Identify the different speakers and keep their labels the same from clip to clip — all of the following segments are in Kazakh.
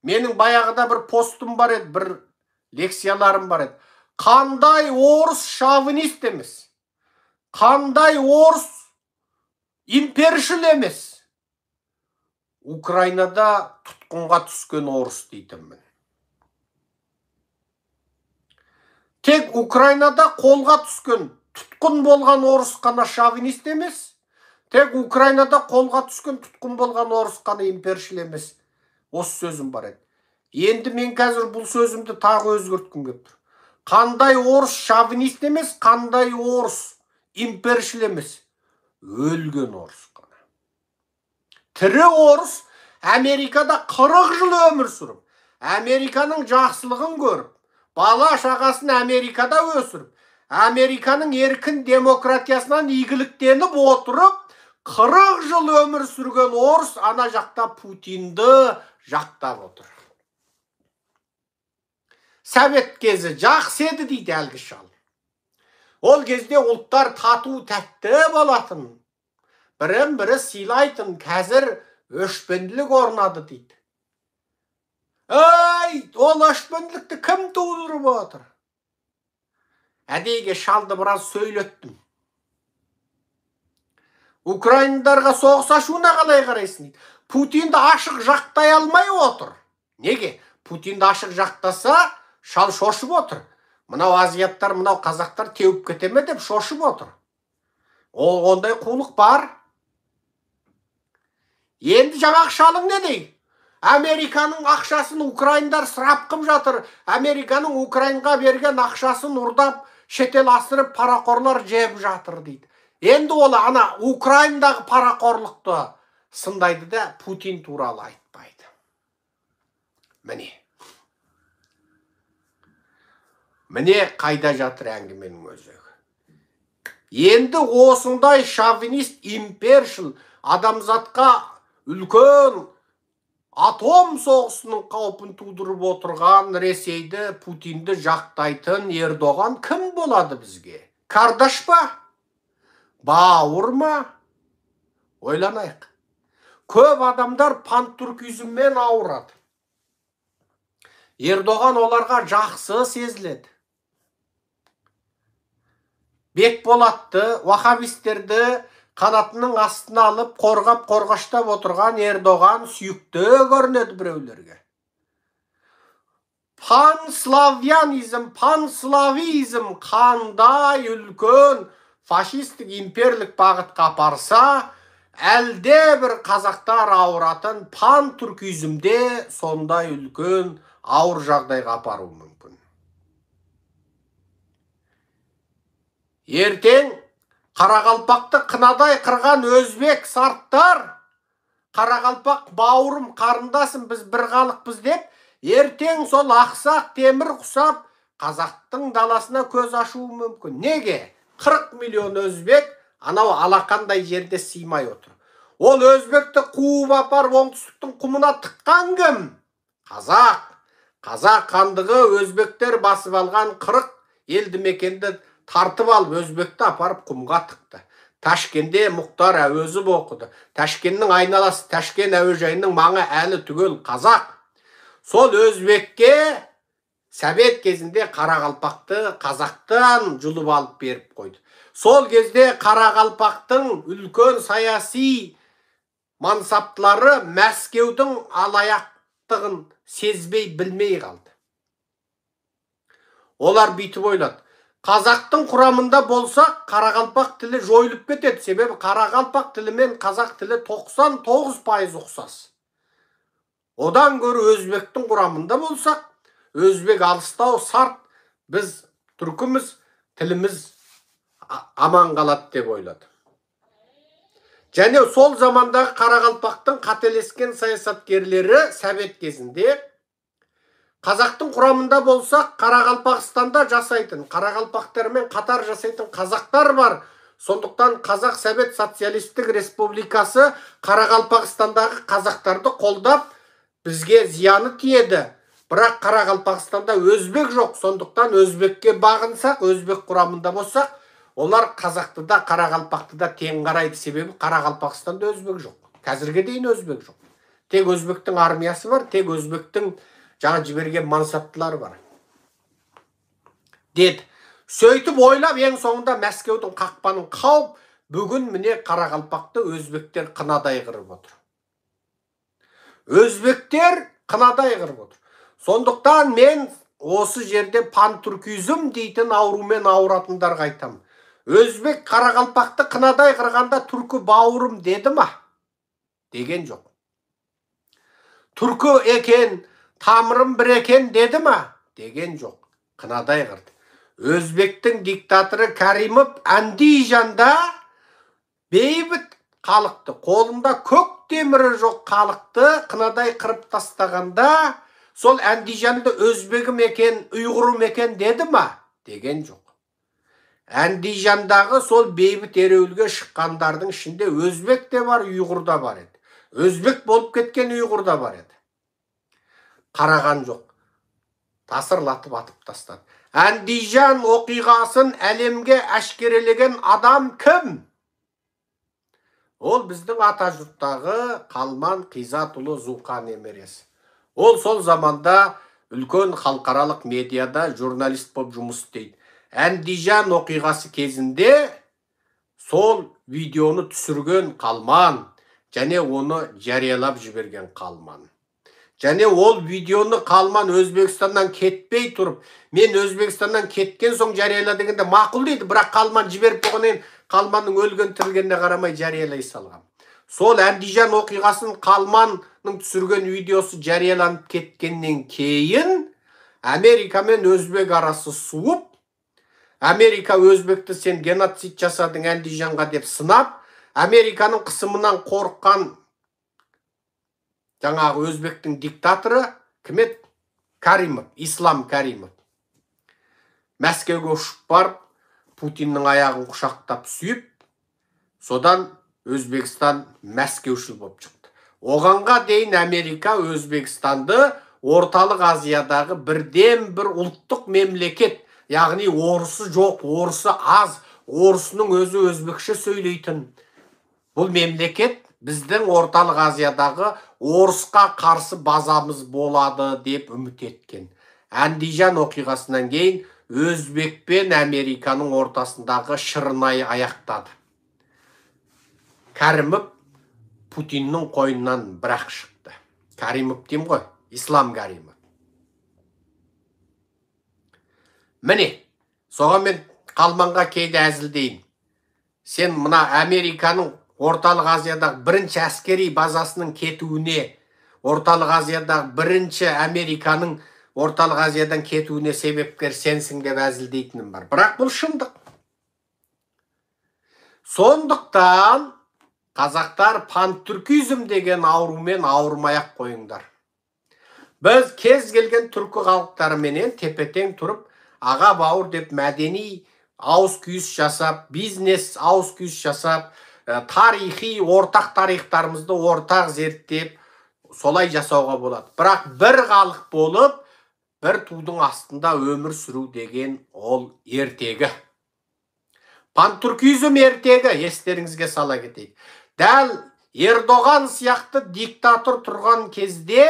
Speaker 1: Менің баяғыда бір постым бар еді, бір лекцияларым бар еді. Қандай орыс шовинист емес, қандай орыс импершіл емес, Украинада тұтқынға түскен орыс дейтінмін. Тек Украинада қолға түскен, тұтқын болған орыс қана шовинист емес, тек Украинада қолға түскен, тұтқын болған орыс қана импершіл емес. Осы сөзім бар еді. Енді мен қазір бұл сөзімді тағы өзгерткім келіп тұр. Қандай орыс шовинист емес, қандай орыс импершіл емес, өлген орыс қана. Тірі орыс Америкада 40 жыл өмір сүріп, Американың жақсылығын көріп, бала шағасын Америкада өсіріп, Американың еркін демократиясынан игіліктеніп отырып, 40 жыл өмір сүрген орыс ана жақта Путинді жақтап отыр. Совет кезі жақсы еді дейді әлгі шал. Ол кезде ұлттар тату тәтті болатын, бірін-бірі сыйлайтын, қазір өшпенділік орнады дейді. Ол өшпенділікті кім тудырып отыр? Әдейге шалды біраз сөйлеттім. Украиндарға соғыс ашуына қалай қарайсың дейді. Путинді ашық жақтай алмай отыр. Неге? Путинді ашық жақтаса, шал шошып отыр. Мынау азияттар, мынау қазақтар теуіп кетеме деп шошып отыр. Ондай қулық бар. Енді жаңағы шалың не дейді? Американың ақшасын украиндар сұрап қып жатыр. Американың Украинға берген ақшасын ұрдап, шетел асырып, парақорлар жеп жатыр дейді. Енді ол ана Украиндағы парақорлықты сындайды да Путин туралы айтпайды. Міне қайда жатыр әңгіменің өзі. Енді осындай шовинист, импершіл, адамзатқа үлкен атом соғысының қаупін тудырып отырған Ресейді, Путинді жақтайтын Ердоған кім болады бізге? Кардаш па? Бауыр ма? Ойланайық. Көп адамдар пантүркизммен ауырады. Ердоған оларға жақсы сезіледі. Бекболатты, вахабистерді қанатының астына алып, қорғап-қорғаштап отырған Ердоған сүйікті көрінеді біреулерге. Панславянизм, панславизм қандай үлкен фашистік имперлік бағытқа апарса, әлде бір қазақтар ауыратын пантүркизмде сондай үлкен ауыр жағдайға апару мүмкін. Ертең Қарақалпақты қынадай қырған өзбек сарттар, Қарақалпақ бауырым, қарындасым, біз бір халықпыз деп, ертең сол ақсақ темір құсап, қазақтың даласына көз ашуы мүмкін. Неге? 40 миллион өзбек анау алақандай жерде сыймай отыр. Ол өзбекті қуып апарып оңтүстіктің құмына тыққан кім? Қазақ. Қазақ хандығы өзбектер басып алған 40 елді мекенді тартып алып, өзбекті апарып құмға тықты. Ташкенде Мұхтар Әуезов оқыды. Ташкеннің айналасы, Ташкен әуежайының маңы әлі түгел қазақ. Сол өзбекке Совет кезінде Қарақалпақты қазақтан жұлып алып беріп қойды. Сол кезде Қарақалпақтың үлкен саяси мансаптылары Мәскеудің алаяқтығын сезбей білмей қалды. Олар бүйтіп ойлады. Қазақтың құрамында болсақ, Қарақалпақ тілі жойылып кетеді. Себебі Қарақалпақ тілі мен қазақ тілі 99% ұқсас. Одан гөрі өзбектің құрамында болсақ, өзбек алыстау, сарт, біз түркіміз, тіліміз аман қалады деп ойлады. Және сол замандағы Қарақалпақтың қателескен саясаткерлері Совет кезінде қазақтың құрамында болсақ, Қарақалпақстанда жасайтын, Қарақалпақтармен қатар жасайтын қазақтар бар. Сондықтан Қазақ Совет Социалистік Республикасы Қарақалпақстандағы қазақтарды қолдап, бізге зияны тиеді. Бірақ Қарақалпақстанда өзбек жоқ. Сондықтан өзбекке бағынсақ, өзбек құрамында болсақ, олар қазақты да, Қарақалпақты да тең қарайды. Себебі Қарақалпақстанда өзбек жоқ. Қазірге дейін өзбек жоқ. Тек өзбектің армиясы бар, тек өзбектің жаңа жіберген мансаптылары бар. Деді. Сөйтіп ойлап, ең соңында Мәскеудің қақпанын қауып, бүгін міне Қарақалпақты өзбектер қынадай қырып отыр. Өзбектер қынадай қырып отыр. Сондықтан мен осы жерде пантүркизм дейтін аурумен ауыратындарға айтам. Өзбек Қарақалпақты қынадай қырғанда түркі бауырым деді ма? Деген жоқ. Түркі екен, тамырым бір екен деді ма? Деген жоқ. Қынадай қырды. Өзбектің диктаторы Каримов Андижанда бейбіт халықты, қолында көк темірі жоқ халықты қынадай қырып тастағанда, сол Андижанды өзбегім екен, ұйғырым екен деді ма? Деген жоқ. Андижандағы сол бейбіт ереуілге шыққандардың ішінде өзбек те бар, ұйғыр да бар еді. Өзбек болып кеткен ұйғыр да бар еді. Қараған жоқ. Тасырлатып атып тастады. Андижан оқиғасын әлемге әшкерелеген адам кім? Ол біздің ата жұрттағы Қалман Қизатұлы Зұлқа немересі. Ол сол заманда үлкен халықаралық медиада журналист болып жұмыс істейді. Андижан оқиғасы кезінде сол видеоны түсірген Қалман, және оны жариялап жіберген Қалман. Және ол видеоны Қалман Өзбекстаннан кетпей тұрып, мен Өзбекстаннан кеткен соң жарияла дегенде мақұл дейді, бірақ Қалман жіберіп болғаннан Қалманның өлген тірілгеніне қарамай жариялай салған. Сол Андижан оқиғасын Қалманның түсірген видеосы жарияланып кеткеннен кейін Америка мен Өзбек арасы суып, Америка Өзбекті сен геноцид жасадың Андижанға деп сынап, Американың қысымынан қорыққан жаңағы өзбектің диктаторы кім еді? Каримов, Ислам Каримов. Мәскеуге ұшып барып, Путиннің аяғын құшақтап сүйіп, содан Өзбекстан Мәскеушіл болып шықты. Оғанға дейін Америка Өзбекстанды орталық Азиядағы бірден бір ұлттық мемлекет, яғни орысы жоқ, орысы аз, орысының өзі өзбекше сөйлейтін бұл мемлекет біздің орталық Азиядағы орысқа қарсы базамыз болады деп үміт еткен. Андижан оқиғасынан кейін Өзбек пен Американың ортасындағы шырнай аяқтады. Каримов Путиннің қойнынан бірақ шықты. Каримов деймін ғой, Ислам Каримов. Міне, соған мен Қалманға кейде әзілдейін. Сен мына Американың орталық Азиядағы бірінші әскери базасының кетуіне, орталық Азиядағы бірінші Американың орталық Азиядан кетуіне себепкер сенсің деп әзілдейтінім бар. Бірақ бұл шындық. Сондықтан қазақтар пантүркизм деген аурумен ауырмай-ақ қойыңдар. Біз кез келген түркі халықтарыменен тепе-тең тұрып, аға бауыр деп мәдени ауыз күйіс жасап, бизнес ауыз күйіс жасап, тарихи ортақ тарихтарымызды ортақ зерттеп, солай жасауға болады. Бірақ бір халық болып, бір тудың астында өмір сүру деген ол ертегі. Пантүркизм ертегі, естеріңізге сала кетейік. Дәл Ердоған сияқты диктатор тұрған кезде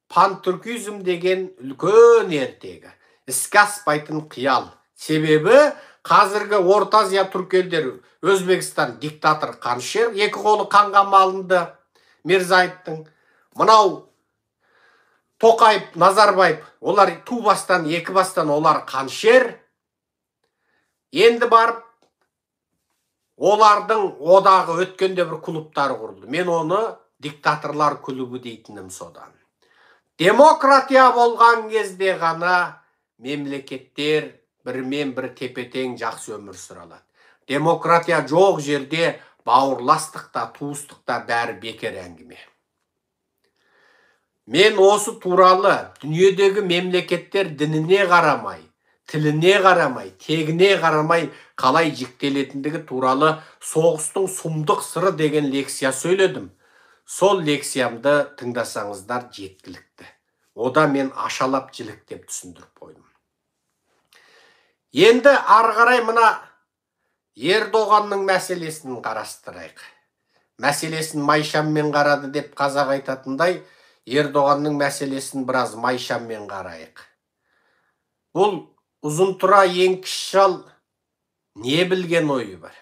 Speaker 1: пантүркизм деген үлкен ертегі. Іске аспайтын қиял. Себебі қазіргі Орта Азия түркі елдері, Өзбекстан диктатор қаншер, екі қолы қанға малынды Мирзаевтың. Мынау Тоқаев, Назарбаев, олар ту бастан, екі бастан олар қаншер. Енді барып олардың одағы өткенде бір клубтары құрылды. Мен оны диктаторлар клубы дейтінім содан. Демократия болған кезде ғана мемлекеттер бірмен бір тепе-тең жақсы өмір сүре алады. Демократия жоқ жерде бауырластықта, туыстықта бәрі бекер әңгіме. Мен осы туралы дүниедегі мемлекеттер дініне қарамай, тіліне қарамай, тегіне қарамай қалай жіктелетіндігі туралы соғыстың сұмдық сыры деген лекция сөйледім. Сол лекциямды тыңдасаңыздар жеткілікті. Ода мен ашалап жіліктеп түсіндіріп қойдым. Енді ары қарай мына Ердоғанның мәселесін қарастырайық. мәселесін майшаммен қарады деп қазақ айтатындай, Ердоғанның мәселесін біраз майшаммен қарайық. Бұл ұзын тұра еңкіш шал не білген ойы бар?